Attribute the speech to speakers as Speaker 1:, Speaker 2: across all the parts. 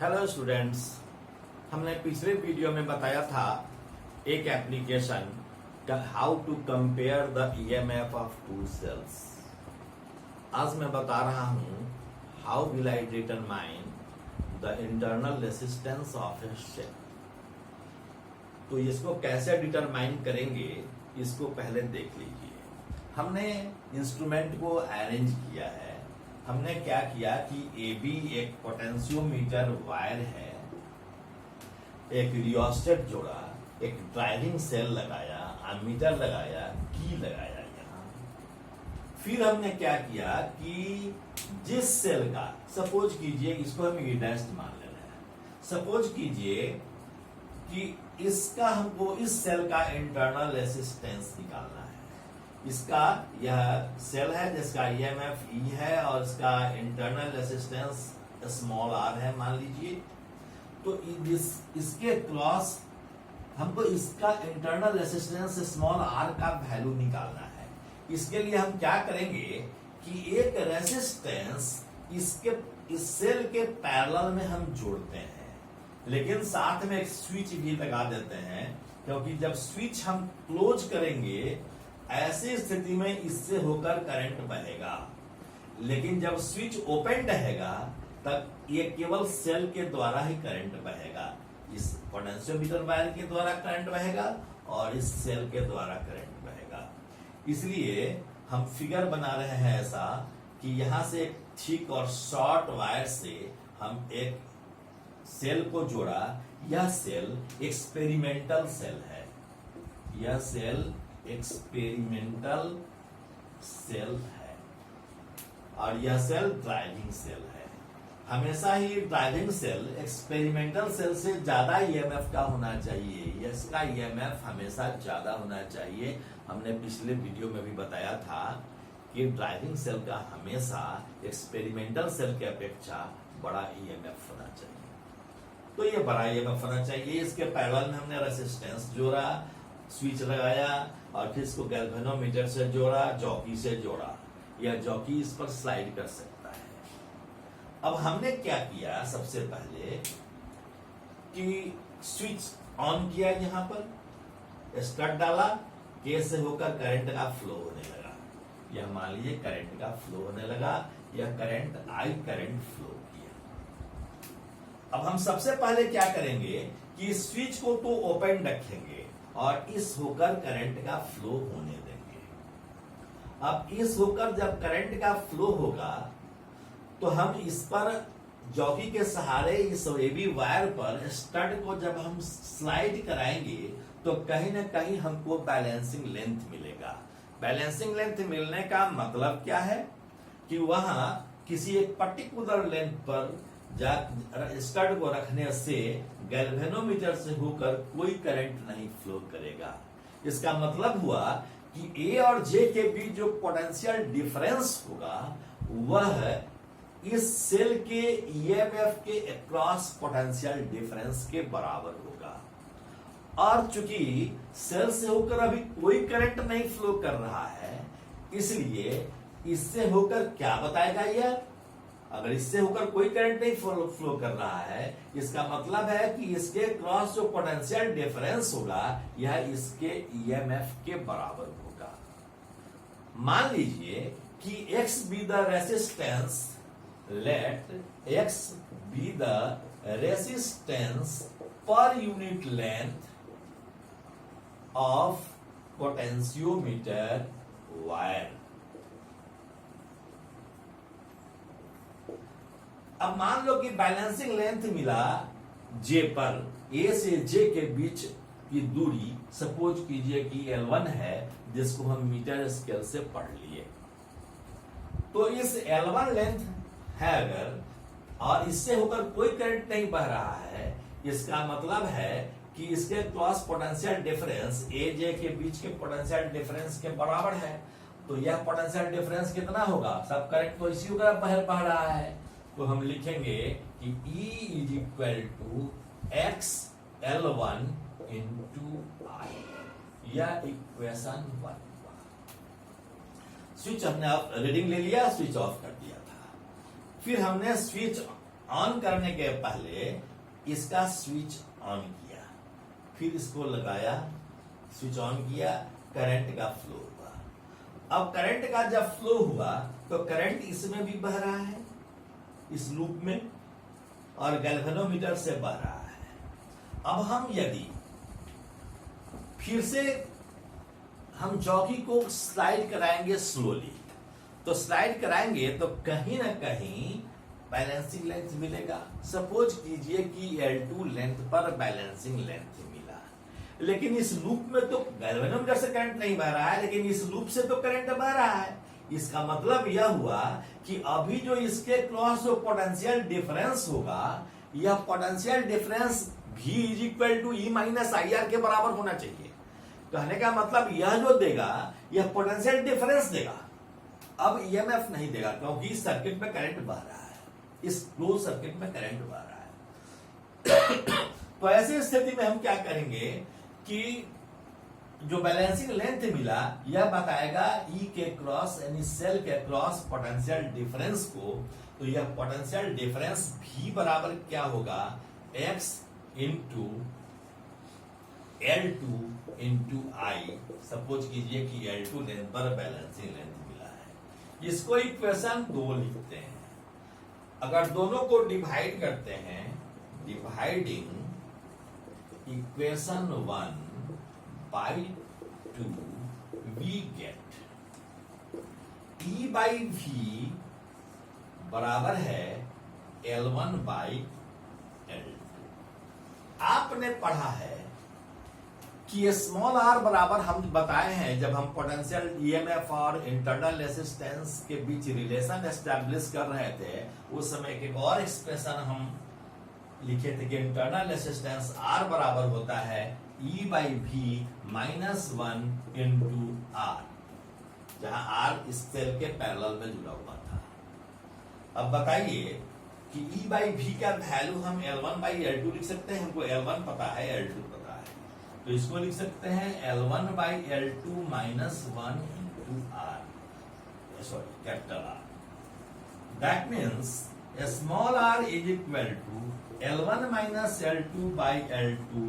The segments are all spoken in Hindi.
Speaker 1: हेलो स्टूडेंट्स, हमने पिछले वीडियो में बताया था एक application how to compare the EMF of two cells. आज मैं बता रहा हूं how will I determine the internal resistance of a cell. तो इसको कैसे डिटरमाइन करेंगे इसको पहले देख लीजिए। हमने इंस्ट्रूमेंट को अरेंज किया है। हमने क्या किया कि AB एक पोटेंशियोमीटर वायर है, एक रियोस्टेट जोड़ा, एक ड्राइविंग सेल लगाया, एमीटर लगाया, की लगाया यहाँ। फिर हमने क्या किया कि जिस सेल का, सपोज कीजिए इसको हम ईडेस्ट मान ले रहे हैं, सपोज कीजिए कि इसका हमको इस सेल का इंटरनल रेसिस्टेंस निकालना है। इसका यह सेल है जिसका ईएमएफ E है और इसका इंटरनल रेसिस्टेंस स्मॉल r है मान लीजिए। तो इसके क्रॉस हमको इसका इंटरनल रेसिस्टेंस स्मॉल r का वैल्यू निकालना है। इसके लिए हम क्या करेंगे कि एक रेसिस्टेंस इस सेल के पैरेलल में हम जोड़ते हैं, लेकिन साथ में एक स्विच भी लगा देते हैं, क्योंकि जब स्विच हम क्लोज करेंगे ऐसी स्थिति में इससे होकर करंट बहेगा, लेकिन जब स्विच ओपन रहेगा तब ये केवल सेल के द्वारा ही करंट बहेगा। इस पोटेंशियोमीटर वायर के द्वारा करंट बहेगा और इस सेल के द्वारा करंट बहेगा। इसलिए हम फिगर बना रहे हैं ऐसा कि यहां से एक थिक और शॉर्ट वायर से हम एक सेल को जोड़ा। यह सेल एक्सपेरिमेंटल सेल है, यह सेल एक्सपेरिमेंटल सेल है और यह सेल ड्राइविंग सेल है। हमेशा ही ड्राइविंग सेल एक्सपेरिमेंटल सेल से ज्यादा ईएमएफ का होना चाहिए, इसका ईएमएफ हमेशा ज्यादा होना चाहिए। हमने पिछले वीडियो में भी बताया था कि ड्राइविंग सेल का हमेशा एक्सपेरिमेंटल सेल के अपेक्षा बड़ा ईएमएफ होना चाहिए। तो ये बड़ा ईएमएफ होना चाहिए। इसके पैरेलल में हमने रेसिस्टेंस जोड़ा, स्विच लगाया और फिर इसको गैल्वेनोमीटर से जोड़ा, जॉकी से जोड़ा। यह जॉकी इस पर स्लाइड कर सकता है। अब हमने क्या किया, सबसे पहले कि स्विच ऑन किया, यहां पर स्टार्ट डाला, के से होकर करंट का फ्लो होने लगा। यह मान लीजिए करंट का फ्लो होने लगा, यह करंट आई करंट फ्लो किया। अब हम सबसे पहले क्या करेंगे कि स्विच को तो ओपन रखेंगे और इस होकर करंट का फ्लो होने देंगे। अब इस होकर जब करंट का फ्लो होगा तो हम इस पर जॉकी के सहारे इस AB वायर पर स्टड को जब हम स्लाइड कराएंगे तो कहीं ना कहीं हमको बैलेंसिंग लेंथ मिलेगा। बैलेंसिंग लेंथ मिलने का मतलब क्या है कि वहां किसी एक पर्टिकुलर लेंथ पर स्टड को रखने से गैल्वेनोमीटर से होकर कोई करंट नहीं फ्लो करेगा। इसका मतलब हुआ कि A और J के बीच जो पोटेंशियल डिफरेंस होगा वह इस सेल के ईएमएफ के अक्रॉस पोटेंशियल डिफरेंस के बराबर होगा। और चूंकि सेल से होकर अभी कोई करंट नहीं फ्लो कर रहा है, इसलिए इससे होकर क्या बताएगा यह, अगर इससे होकर कोई करंट नहीं फ्लो कर रहा है, इसका मतलब है कि इसके क्रॉस जो पोटेंशियल डिफरेंस होगा यह इसके ईएमएफ के बराबर होगा। मान लीजिए कि X be the resistance, let X be the resistance per unit length of potentiometer wire. अब मान लो कि बैलेंसिंग लेंथ मिला J पर, A से J के बीच की दूरी सपोज कीजिए कि L1 है, जिसको हम मीटर स्केल से पढ़ लिए। तो इस L1 लेंथ है अगर, और इससे होकर कोई करंट नहीं बह रहा है, इसका मतलब है कि इसके क्रॉस पोटेंशियल डिफरेंस AJ के बीच के पोटेंशियल डिफरेंस के बराबर है। तो यह पोटेंशियल डिफरेंस कितना होगा, सब करंट तो इसी होकर बह रहा है। तो हम लिखेंगे कि E is equal to x L1 into I, या इक्वेशन 1। स्विच हमने रीडिंग ले लिया, स्विच ऑफ कर दिया था। फिर हमने स्विच ऑन करने के पहले इसका स्विच ऑन किया, फिर इसको लगाया, स्विच ऑन किया, करंट का फ्लो हुआ। अब करंट का जब फ्लो हुआ तो करंट इसमें भी बह रहा है, इस लूप में, और गैल्वेनोमीटर से बह रहा है। अब हम यदि फिर से हम जॉकी को स्लाइड कराएंगे स्लोली, तो स्लाइड कराएंगे तो कहीं ना कहीं बैलेंसिंग लेंथ मिलेगा। सपोज कीजिए कि L2 लेंथ पर बैलेंसिंग लेंथ मिला, लेकिन इस लूप में तो गैल्वेनोमीटर से करंट नहीं बह रहा है, लेकिन इस लूप से तो करंट बह रहा है। इसका मतलब यह हुआ कि अभी जो इसके क्रॉस जो पोटेंशियल डिफरेंस होगा, यह potential difference V is equal to E minus IR के बराबर होना चाहिए। कहने का मतलब यह जो देगा, यह पोटेंशियल डिफरेंस देगा, अब EMF नहीं देगा, क्योंकि इस सर्किट में करंट बह रहा है, इस क्लोज सर्किट में करंट बह रहा है। तो ऐसी स्थिति में हम क्या करेंगे कि जो बैलेंसिंग लेंथ मिला, यह बताएगा E के क्रॉस यानी सेल के क्रॉस पोटेंशियल डिफरेंस को। तो यह पोटेंशियल डिफरेंस V बराबर क्या होगा, X into L2 into I। Suppose कीजिए कि L2 लेंथ पर बैलेंसिंग लेंथ मिला है। इसको इक्वेशन 2 लिखते हैं। अगर दोनों को डिवाइड करते हैं, dividing equation 1 by 2, we get E by V बराबर है L1 बाई L2। आपने पढ़ा है कि स्मॉल r बराबर हम बताए हैं, जब हम पोटेंशियल EMF और इंटरनल रेसिस्टेंस के बीच रिलेशन एस्टैब्लिश कर रहे थे, उस समय एक और एक्सप्रेशन हम लिखे थे कि इंटरनल रेसिस्टेंस R बराबर होता है E by V minus 1 into R, जहां R इस सेल के पैरेलल में जुड़ा हुआ था। अब बताइए कि E बाई V का वैल्यू हम L1 बाई L2 लिख सकते हैं। हमको L1 पता है, L2 पता है, तो इसको लिख सकते हैं L1 by L2 minus 1 into R, sorry capital R। That means small r is equal to L1 minus L2 by L2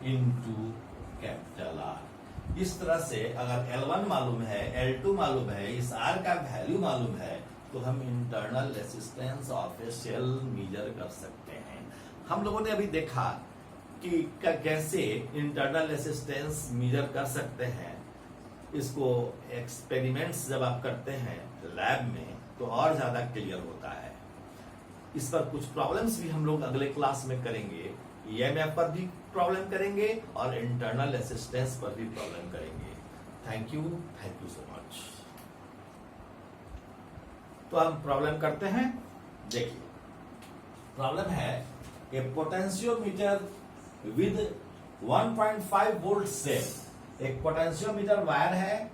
Speaker 1: into capital R। इस तरह से अगर L1 मालूम है, L2 मालूम है, इस R का वैल्यू मालूम है, तो हम internal resistance of a cell measure कर सकते हैं। हम लोगों ने अभी देखा कि कैसे इंटरनल रेसिस्टेंस मेजर कर सकते हैं। इसको एक्सपेरिमेंट्स जब आप करते हैं लैब में तो और ज्यादा क्लियर होता है। इस पर कुछ प्रॉब्लम्स भी हम लोग अगले क्लास में करेंगे। EMF पर भी प्रॉब्लम करेंगे और इंटरनल रेसिस्टेंस पर भी प्रॉब्लम करेंगे। Thank you so much. तो हम प्रॉब्लम करते हैं। देखिए प्रॉब्लम है ए पोटेंशियोमीटर विद 1.5 वोल्ट सेल। एक पोटेंशियोमीटर वायर है,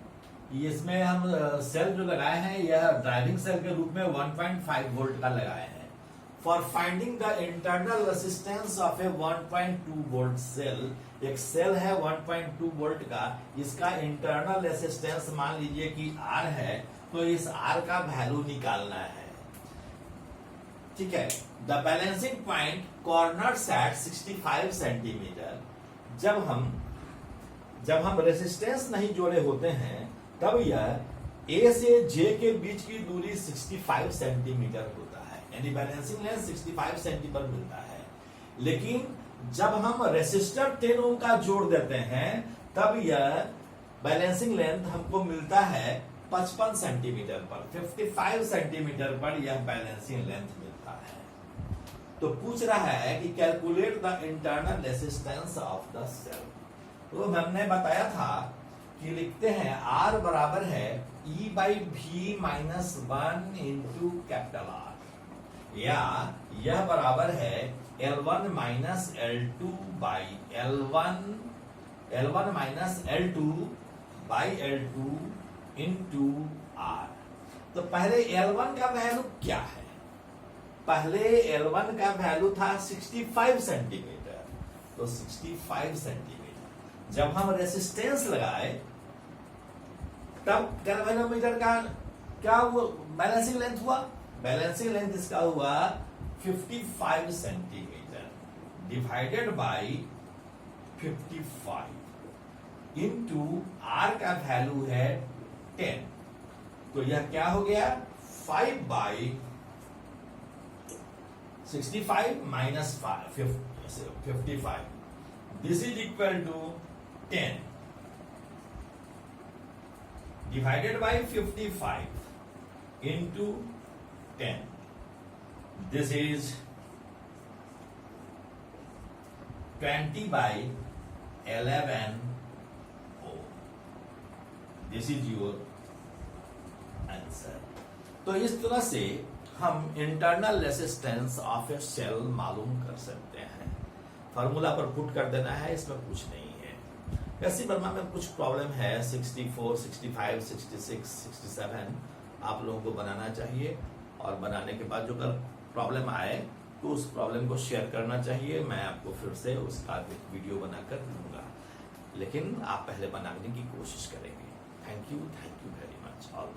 Speaker 1: इसमें हम सेल जो लगाए हैं यह ड्राइविंग सेल के रूप में 1.5 वोल्ट का लगाए हैं। For finding the internal resistance of a 1.2 volt cell, एक सेल है 1.2 वोल्ट का, इसका इंटरनल रेसिस्टेंस मान लीजिए कि R है, तो इस R का वैल्यू निकालना है। ठीक है। The balancing point corner set 65 centimetre. जब हम रेसिस्टेंस नहीं जोड़े होते हैं तब यह A से J के बीच की दूरी 65 सेंटीमीटर होता है, यानी बैलेंसिंग लेंथ 65 सेंटीमीटर मिलता है। लेकिन जब हम रेसिस्टर 10 ओम का जोड़ देते हैं तब यह बैलेंसिंग लेंथ हमको मिलता है 55 सेंटीमीटर पर। 55 सेंटीमीटर पर यह बैलेंसिंग लेंथ मिलता है। तो पूछ रहा है कि calculate the internal resistance of the cell. तो हमने बताया था कि लिखते हैं R बराबर है E by V minus 1 into capital R, या यह बराबर है L1 minus L2 by L1 minus L2 by L2 into R। तो पहले L1 का वैल्यू क्या है? पहले L1 का वैल्यू था 65 सेंटीमीटर, तो 65 सेंटीमीटर जब हम रेसिस्टेंस लगाए तब गैल्वेनोमीटर का क्या वो बैलेंसिंग लेंथ हुआ? बैलेंसिंग लेंथ इसका हुआ 55 centimetre divided by 55 into R का वैल्यू है 10, तो यह क्या हो गया 5 बाई 65 minus 55, this is equal to 10 divided by 55 into 10. This is 20 by 11 ohm. This is your answer. तो इस तरह से हम internal resistance of a cell मालूम कर सकते हैं। फार्मूला पर पुट कर देना है, इसमें कुछ नहीं है। वैसे वर्मा में कुछ प्रॉब्लम है 64, 65, 66, 67 आप लोगों को बनाना चाहिए, और बनाने के बाद जो कल प्रॉब्लम आए तो उस प्रॉब्लम को शेयर करना चाहिए। मैं आपको फिर से उसका वीडियो बनाकर दूंगा, लेकिन आप पहले बनाने की कोशिश करेंगे। Thank you very much all.